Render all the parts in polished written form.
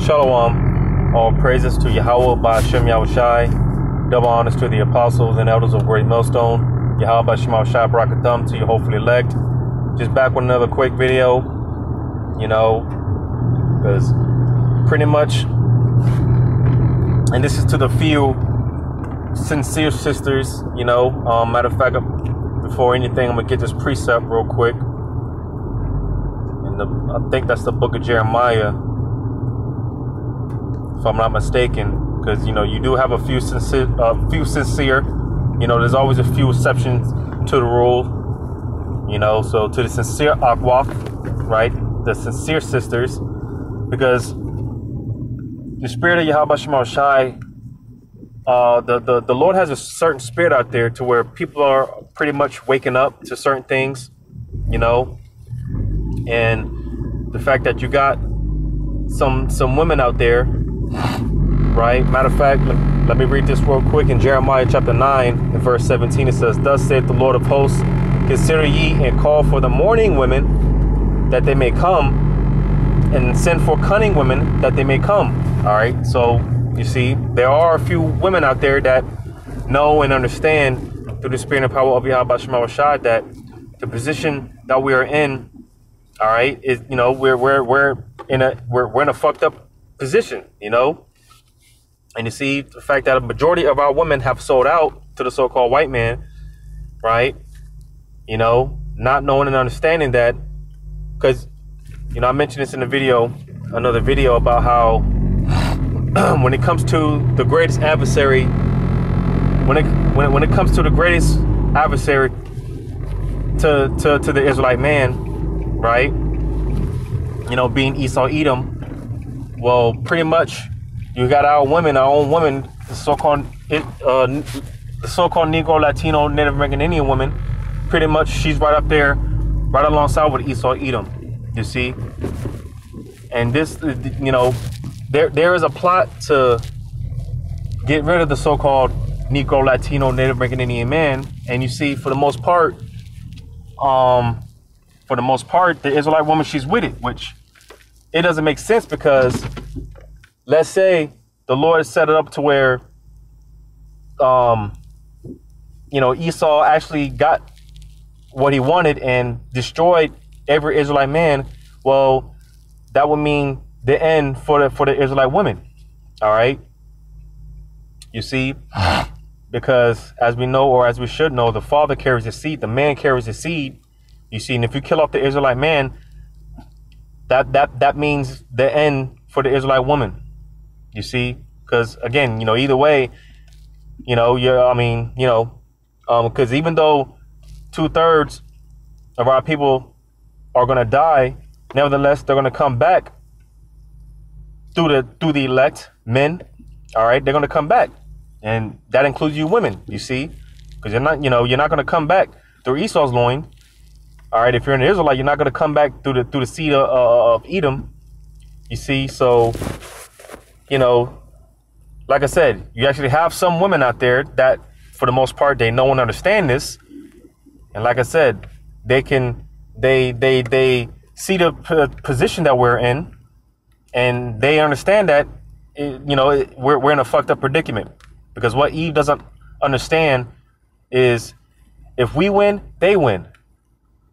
Shalom. All praises to Yahweh Ba'Shem Yahushai. Double honors to the apostles and elders of Great Millstone. Yahweh Ba'Shem Yahushai Barakatham to your hopefully elect. Just back with another quick video. You know, because pretty much, and this is to the few sincere sisters, you know. Matter of fact, before anything, I'm going to get this precept real quick. I think that's the book of Jeremiah, if I'm not mistaken, because you know you do have a few sincere, you know, there's always a few exceptions to the rule, you know. So to the sincere akwaf, right, the sincere sisters, because the spirit of Yahweh Shema Shai, the Lord has a certain spirit out there to where people are pretty much waking up to certain things, you know. And the fact that you got some women out there, right? Matter of fact, let me read this real quick. In Jeremiah chapter 9 and verse 17, it says, "Thus saith the Lord of hosts, consider ye and call for the mourning women that they may come, and send for cunning women that they may come." All right. So you see, there are a few women out there that know and understand through the spirit and power of Yahweh Shema Shai that the position that we are in, all right, is, you know, we're in a fucked up position, you know. And you see the fact that a majority of our women have sold out to the so-called white man, right? You know, not knowing and understanding that, because, you know, I mentioned this in the video, another video, about how when it comes to the greatest adversary, when it comes to the greatest adversary to the Israelite man, right, you know, being Esau Edom, well, pretty much you got our own women, the so-called Negro, Latino, Native American Indian woman. Pretty much she's right up there, right alongside with Esau Edom, you see. And this, you know, there is a plot to get rid of the so-called Negro, Latino, Native American Indian man. And you see, for the most part, the Israelite woman, she's with it, which it doesn't make sense, because let's say the Lord set it up to where, you know, Esau actually got what he wanted and destroyed every Israelite man. Well, that would mean the end for the Israelite women. All right. You see, because as we know, or as we should know, the father carries the seed, the man carries the seed. You see, and if you kill off the Israelite man, that means the end for the Israelite woman. You see, because again, you know, either way, you know, because even though 2/3 of our people are going to die, nevertheless, they're going to come back through the elect men. All right, they're going to come back, and that includes you women. You see, because you're not going to come back through Esau's loin. All right, if you're an Israelite, you're not going to come back through the seed of Edom. You see, so, you know, like I said, you actually have some women out there that, for the most part, they know and understand this. And like I said, they see the position that we're in, and they understand that, you know, we're in a fucked up predicament. Because what Eve doesn't understand is, if we win, they win.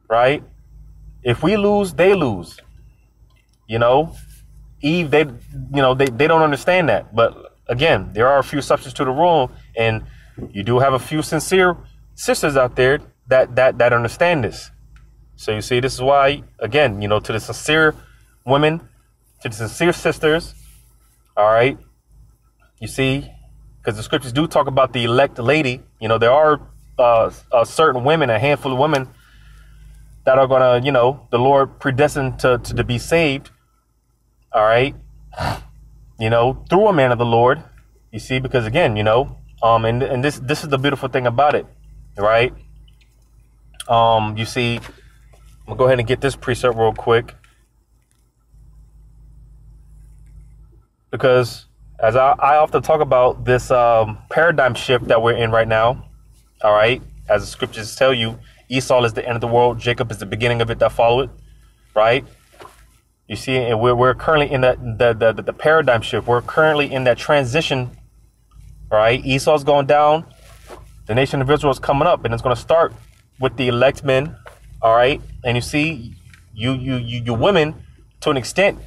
Right? If we lose, they lose. You know, Eve, they don't understand that. But again, there are a few exceptions to the rule, and you do have a few sincere sisters out there that understand this. So you see, this is why, again, you know, to the sincere women, to the sincere sisters, all right, you see, because the scriptures do talk about the elect lady. You know, there are certain women, a handful of women, that are gonna, you know, the Lord predestined to be saved. All right, you know, through a man of the Lord. You see, because again, you know, and this is the beautiful thing about it, right? You see, I'm gonna go ahead and get this precept real quick, because as I often talk about this paradigm shift that we're in right now. All right, as the scriptures tell you, Esau is the end of the world, Jacob is the beginning of it that follow it, right? You see, and we're currently in the paradigm shift. We're currently in that transition, right? Esau's going down. The nation of Israel is coming up, and it's going to start with the elect men, all right? And you see, you women, to an extent,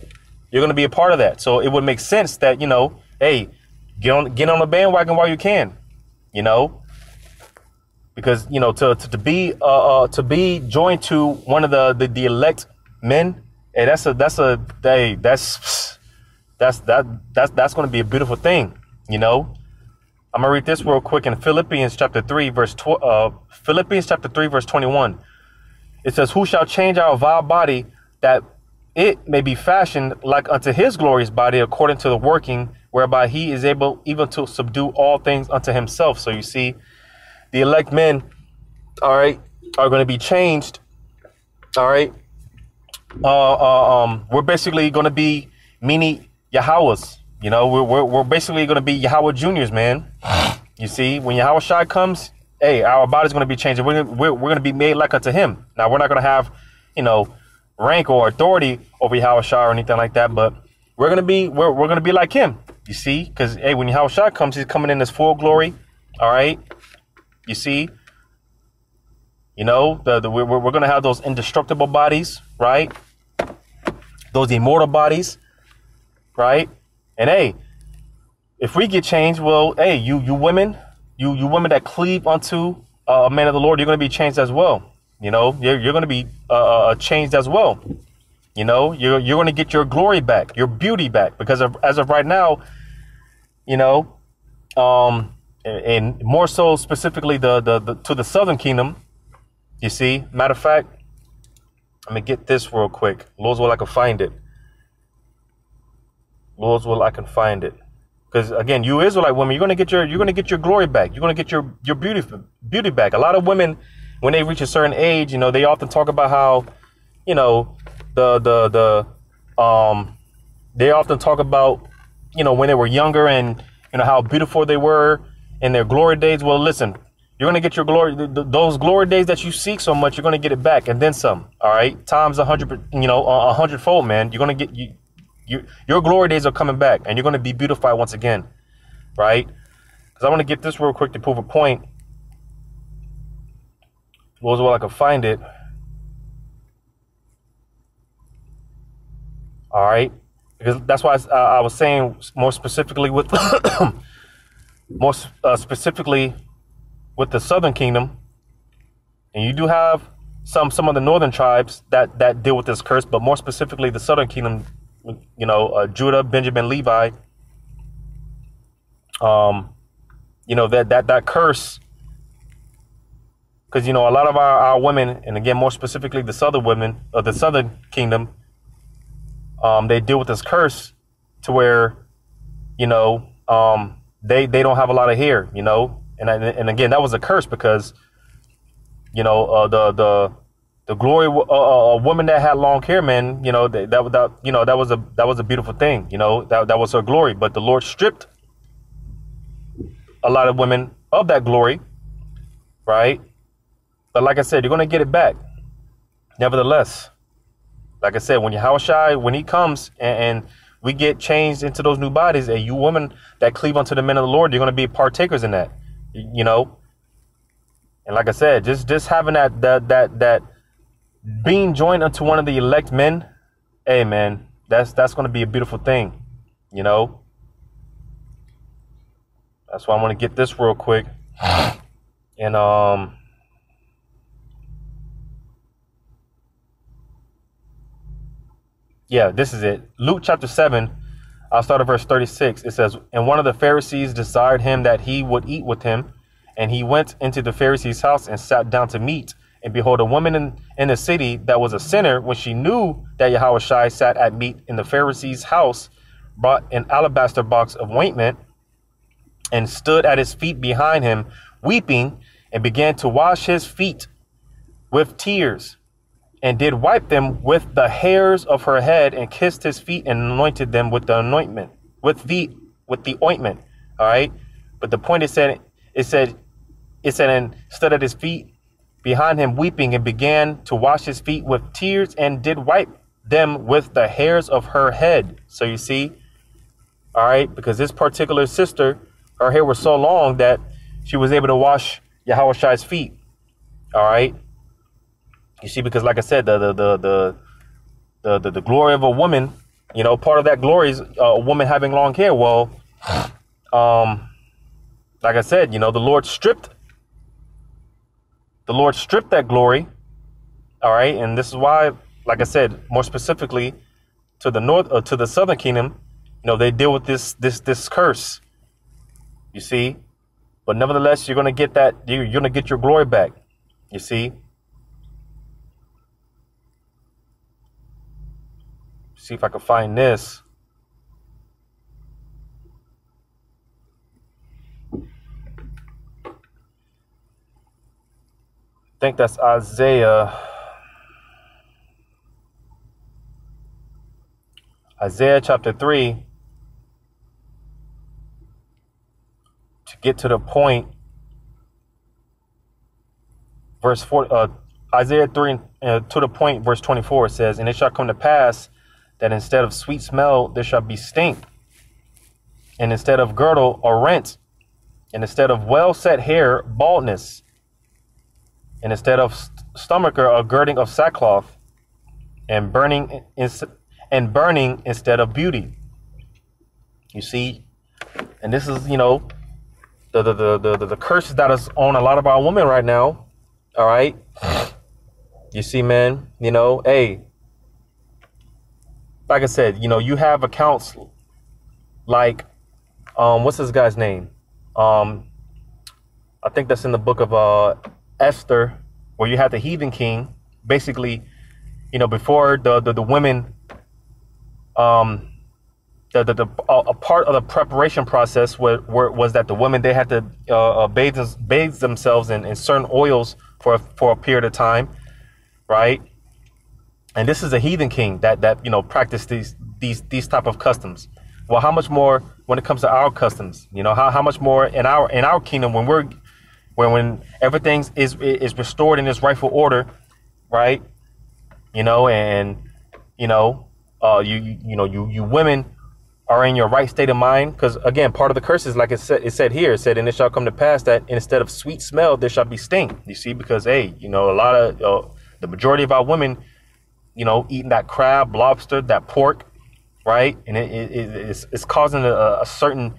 you're going to be a part of that. So it would make sense that, you know, hey, get on the bandwagon while you can, you know, because, you know, to be joined to one of the elect men, hey, that's going to be a beautiful thing, you know. I'm gonna read this real quick in Philippians chapter 3 verse 21. It says, "Who shall change our vile body, that it may be fashioned like unto his glorious body, according to the working whereby he is able even to subdue all things unto himself." So you see, the elect men, all right, are going to be changed. All right. We're basically going to be mini yahawas. You know, we're basically going to be Yahweh Juniors, man. You see, when Yahweh Shai comes, hey, our body's going to be changed. We're going to be made like unto him. Now, we're not going to have, you know, rank or authority over Yahweh Shai or anything like that, but we're going to be like him. You see, because hey, when Yahweh Shai comes, he's coming in his full glory. All right. You see, you know, we're going to have those indestructible bodies, right? Those immortal bodies, right? And hey, if we get changed, well, hey, you women, you women that cleave unto a man of the Lord, you're going to be changed as well. You know, you're going to be changed as well. You know, you're going to get your glory back, your beauty back, because as of right now, you know, and more so specifically to the southern kingdom. You see, matter of fact, let me get this real quick. Lord's will, I can find it. Lord's will, I can find it. Because again, you Israelite women, you're gonna get your glory back. You're gonna get your beauty back. A lot of women, when they reach a certain age, you know, they often talk about how, you know, they often talk about, you know, when they were younger and, you know, how beautiful they were in their glory days. Well, listen, you're gonna get your glory, those glory days that you seek so much. You're gonna get it back, and then some. All right, times 100, you know, 100-fold, man. You're gonna get your glory days are coming back, and you're going to be beautified once again, right? Because I want to get this real quick to prove a point. As well I can find it. All right, because that's why I was saying more specifically with specifically with the southern kingdom, and you do have some of the northern tribes that deal with this curse, but more specifically the southern kingdom. You know, Judah, Benjamin, Levi, you know, that curse, because, you know, a lot of our women, and again, more specifically, the southern women of the southern kingdom, they deal with this curse to where, you know, they don't have a lot of hair, you know, and again, that was a curse because, you know, the glory, a woman that had long hair, man, you know, that was a beautiful thing, you know, that was her glory. But the Lord stripped a lot of women of that glory, right? But like I said, you're going to get it back. Nevertheless, like I said, when Yahweh Shai, when he comes and we get changed into those new bodies, and you women that cleave unto the men of the Lord, you're going to be partakers in that, you know. And like I said, just having that being joined unto one of the elect men, hey man, that's going to be a beautiful thing, you know. That's why I want to get this real quick. And yeah, this is it. Luke chapter 7, I'll start at verse 36. It says, "And one of the Pharisees desired him that he would eat with him, and he went into the Pharisee's house and sat down to meat. And behold, a woman in the city that was a sinner, when she knew that Yahweh Shai sat at meat in the Pharisee's house, brought an alabaster box of ointment and stood at his feet behind him, weeping, and began to wash his feet with tears, and did wipe them with the hairs of her head, and kissed his feet and anointed them with the anointment, with the ointment." All right. But the point is it said, and stood at his feet behind him, weeping, and began to wash his feet with tears, and did wipe them with the hairs of her head. So you see, all right, because this particular sister, her hair was so long that she was able to wash Yahawa's feet. All right. You see, because like I said, the glory of a woman, you know, part of that glory is a woman having long hair. Well, like I said, you know, the Lord stripped that glory. All right. And this is why, like I said, more specifically to the north, to the southern kingdom, you know, they deal with this curse. You see, but nevertheless, you're going to get that. You're going to get your glory back. You see. See if I can find this. I think that's Isaiah chapter 3. To get to the point, verse 4, Isaiah 3 to the point, verse 24 says, "And it shall come to pass that instead of sweet smell, there shall be stink, and instead of girdle, a rent, and instead of well-set hair, baldness, and instead of stomacher, a girding of sackcloth, and burning instead of beauty." You see, and this is, you know, the curse that is on a lot of our women right now. All right, you see, man, you know, hey. Like I said, you know, you have accounts like, what's this guy's name? I think that's in the book of Esther, where you had the heathen king. Basically, you know, before the women, a part of the preparation process was that the women, they had to bathe themselves in certain oils for a period of time, right? And this is a heathen king that you know, practiced these type of customs. Well, how much more when it comes to our customs? You know, how much more in our kingdom when everything is restored in its rightful order, right? You know, and you know, you women are in your right state of mind, because again, part of the curses, like it said here, it said, "And it shall come to pass that instead of sweet smell, there shall be stink." You see, because hey, you know, a lot of the majority of our women, you know, eating that crab, lobster, that pork, right? And it's causing a certain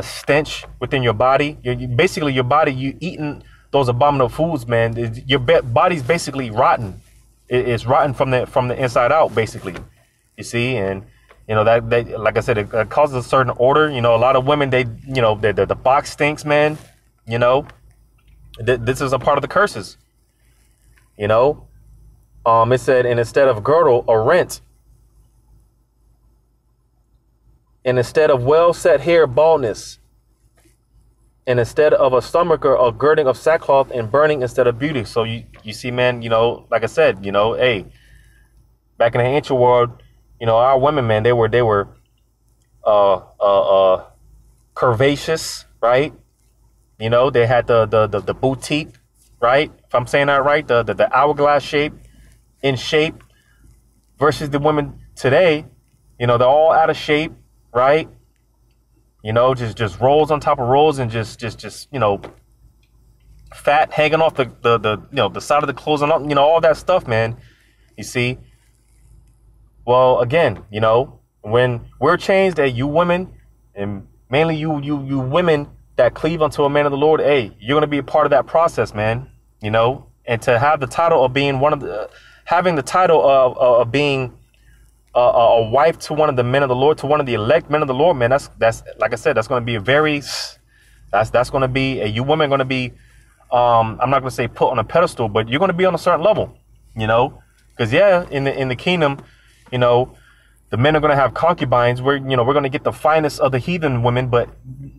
stench within your body. Basically, your body, you eating those abominable foods, man. Your body's basically rotten. It's rotten from the inside out, basically. You see, and you know that like I said, it causes a certain odor. You know, a lot of women, they, you know, the box stinks, man. You know, this is a part of the curses. You know. It said, "And instead of girdle, a rent, and instead of well-set hair, baldness, and instead of a stomacher, a girding of sackcloth, and burning instead of beauty." So you see, man, you know, like I said, you know, hey, back in the ancient world, you know, our women, man, they were curvaceous, right? You know, they had the boutique, right? If I'm saying that right, the hourglass shape. In shape, versus the women today, you know, they're all out of shape, right? You know, just rolls on top of rolls, and just you know, fat hanging off the you know, the side of the clothes, and you know, all that stuff, man. You see, well, again, you know, when we're changed, that you women, and mainly you women that cleave unto a man of the Lord, hey, you're gonna be a part of that process, man. You know, and to have the title of being having the title of being a wife to one of the men of the Lord, to one of the elect men of the Lord, man, that's like I said, that's going to be that's going to be you women going to be, I'm not going to say put on a pedestal, but you're going to be on a certain level, you know, because yeah, in the kingdom, you know, the men are going to have concubines. We're going to get the finest of the heathen women, but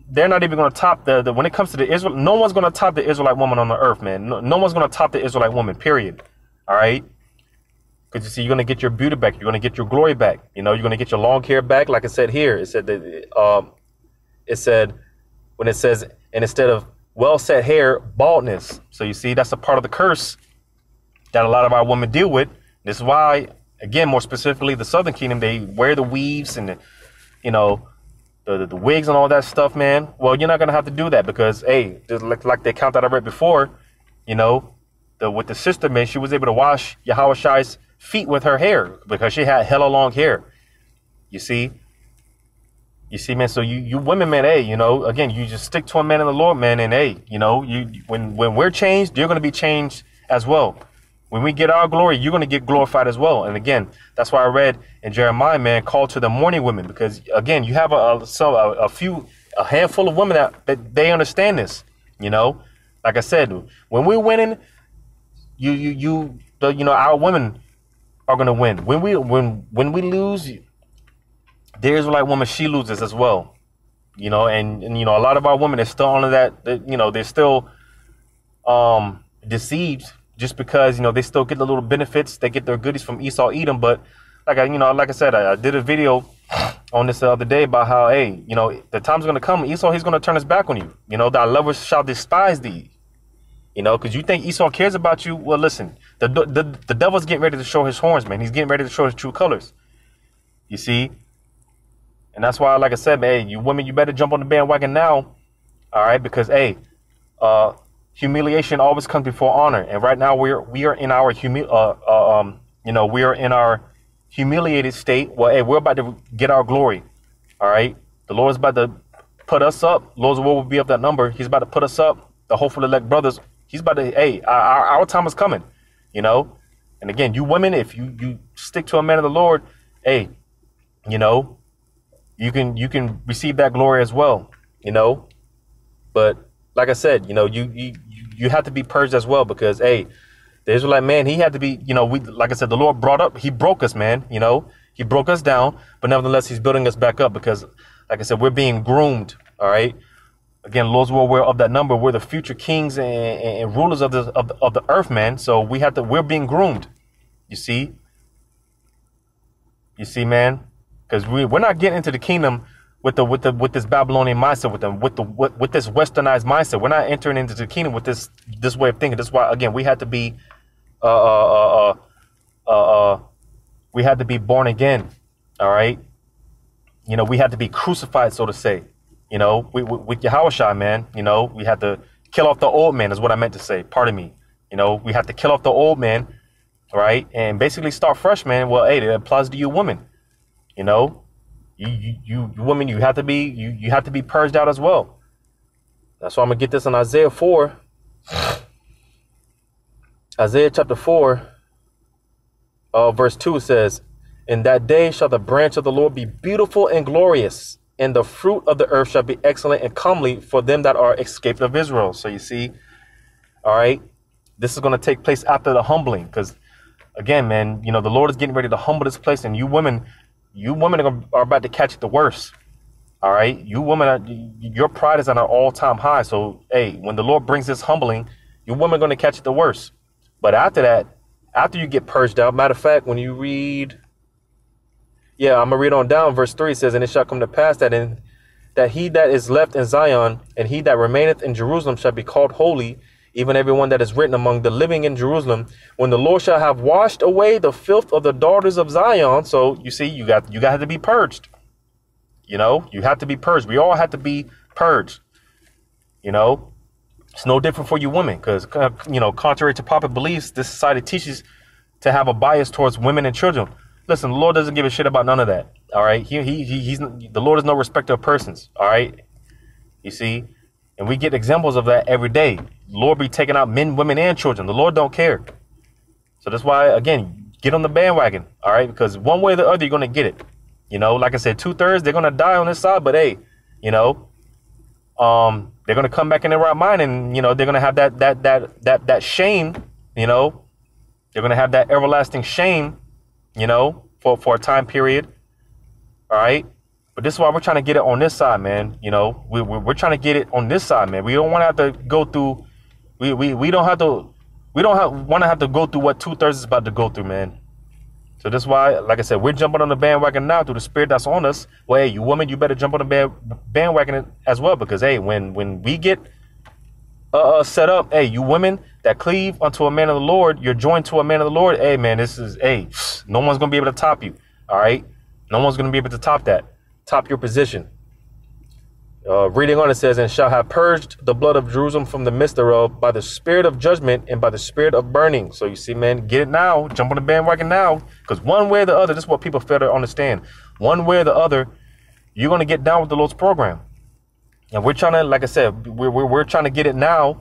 they're not even going to top the when it comes to the Israel. No one's going to top the Israelite woman on the earth, man. No one's going to top the Israelite woman, period. All right. Because you see, you're going to get your beauty back. You're going to get your glory back. You know, you're going to get your long hair back. Like I said here, it said that when it says, and instead of well-set hair, baldness. So you see, that's a part of the curse that a lot of our women deal with. This is why, again, more specifically, the Southern Kingdom, they wear the weaves and, the wigs and all that stuff, man. Well, you're not going to have to do that because, hey, just like the account that I read before, with the sister, man, she was able to wash Yahawa's feet with her hair because she had hella long hair. You see, man. So you women, man, hey, again, you just stick to a man in the Lord, man. And hey, when we're changed, you're going to be changed as well. When we get our glory, you're going to get glorified as well. And again, that's why I read in Jeremiah, man, call to the mourning women, because again, you have a handful of women that they understand this. Like I said, when we're winning, our women are going to win. When we lose, the Israelite woman, she loses as well. And a lot of our women are still under that, they're still deceived. Just because, they still get the little benefits, they get their goodies from Esau, Edom. But like I said, I did a video on this the other day about how, hey, the time's going to come. Esau, he's going to turn his back on you. Thy lovers shall despise thee. Because you think Esau cares about you. Well, listen, the devil's getting ready to show his horns, man. He's getting ready to show his true colors. You see? And that's why, like I said, man, hey, you women, you better jump on the bandwagon now. All right? Because, hey, humiliation always comes before honor, and right now we are in our humiliated state. Well, hey, we're about to get our glory. All right, the Lord is about to put us up. Lord's will be of that number. He's about to put us up. The hopeful elect brothers. He's about to. Hey, our time is coming. And again, you women, if you stick to a man of the Lord, hey, you can receive that glory as well. But like I said, you have to be purged as well, because, hey, the Israelite man, he had to be, like I said, the Lord he broke us, man. He broke us down, but nevertheless, he's building us back up because, like I said, we're being groomed. All right. Again, Lord's will, we're of that number. We're the future kings and rulers of the earth, man. So we're being groomed. You see, man, because we're not getting into the kingdom with this Babylonian mindset, with this westernized mindset. We're not entering into the kingdom with this way of thinking. That's why, again, we had to be born again. All right. We had to be crucified, so to say. With Yahawashi, man. We had to kill off the old man, is what I meant to say. Pardon me. We have to kill off the old man, right, and basically start fresh, man. Well, hey, that applies to you, women. You women, you have to be purged out as well. That's why I'm gonna get this in Isaiah 4. Isaiah chapter 4, verse 2 says, "In that day shall the branch of the Lord be beautiful and glorious, and the fruit of the earth shall be excellent and comely for them that are escaped of Israel." So you see, all right, this is going to take place after the humbling, because again, man, the Lord is getting ready to humble this place, and you women are about to catch it the worst. All right, you women, your pride is at an all-time high. So hey, when the Lord brings this humbling, you women are going to catch it the worst. But after that, after you get purged out, matter of fact, when you read, I'm gonna read on down. Verse 3 says, "And it shall come to pass that he that is left in Zion and he that remaineth in Jerusalem shall be called holy, even everyone that is written among the living in Jerusalem, when the Lord shall have washed away the filth of the daughters of Zion." So you see, you got to be purged. You have to be purged. We all have to be purged. It's no different for you women, because contrary to popular beliefs, this society teaches to have a bias towards women and children. Listen, the Lord doesn't give a shit about none of that. All right, he's the Lord is no respecter of persons. All right, you see. And we get examples of that every day. The Lord be taking out men, women, and children. The Lord don't care. So that's why, again, get on the bandwagon, all right? Because one way or the other, you're going to get it. Like I said, 2/3, they're going to die on this side. But, hey, they're going to come back in their right mind, and, they're going to have that shame, they're going to have that everlasting shame, for a time period, all right? But this is why we're trying to get it on this side, man. We're trying to get it on this side, man. We don't want to have to go through. We don't want to have to go through what 2/3 is about to go through, man. So that's why, like I said, we're jumping on the bandwagon now through the spirit that's on us. Well, hey, you women, you better jump on the bandwagon as well, because hey, when we get set up, hey, you women, that cleave unto a man of the Lord, you're joined to a man of the Lord. Hey, man, this is, hey, no one's going to be able to top you. All right. No one's going to be able to top that. Top your position. Reading on, it says, and shall have purged the blood of Jerusalem from the midst thereof by the spirit of judgment and by the spirit of burning. So you see, man, get it now. Jump on the bandwagon now. Because one way or the other, this is what people fail to understand. One way or the other, you're going to get down with the Lord's program. And we're trying to, like I said, we're trying to get it now.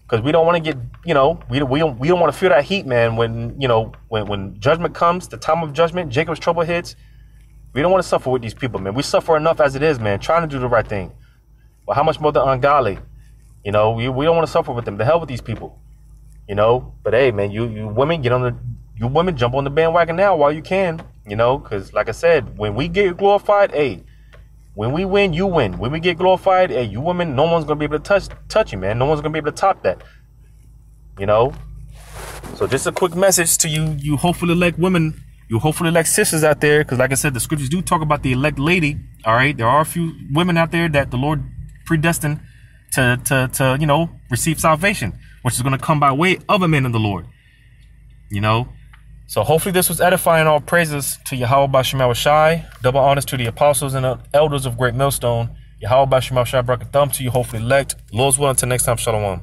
Because we don't want to get, we don't want to feel that heat, man. When, when judgment comes, the time of judgment, Jacob's trouble hits. We don't want to suffer with these people, man. We suffer enough as it is, man, trying to do the right thing. But how much more the ungodly? We don't want to suffer with them. The hell with these people, But hey, man, you women jump on the bandwagon now while you can, Because like I said, when we get glorified, hey, when we win, you win. When we get glorified, hey, you women, no one's gonna be able to touch you, man. No one's gonna be able to top that, So just a quick message to you hopefully elect women. You hopefully elect sisters out there, because like I said, the scriptures do talk about the elect lady. All right, there are a few women out there that the Lord predestined to receive salvation, which is going to come by way of a man of the Lord. So hopefully this was edifying. All praises to Yahweh B'Shem Shai. Double honors to the apostles and the elders of Great Millstone. Yahweh B'Shem Shai, brought a thumb to you, hopefully elect. Lord's will, until next time, shalom.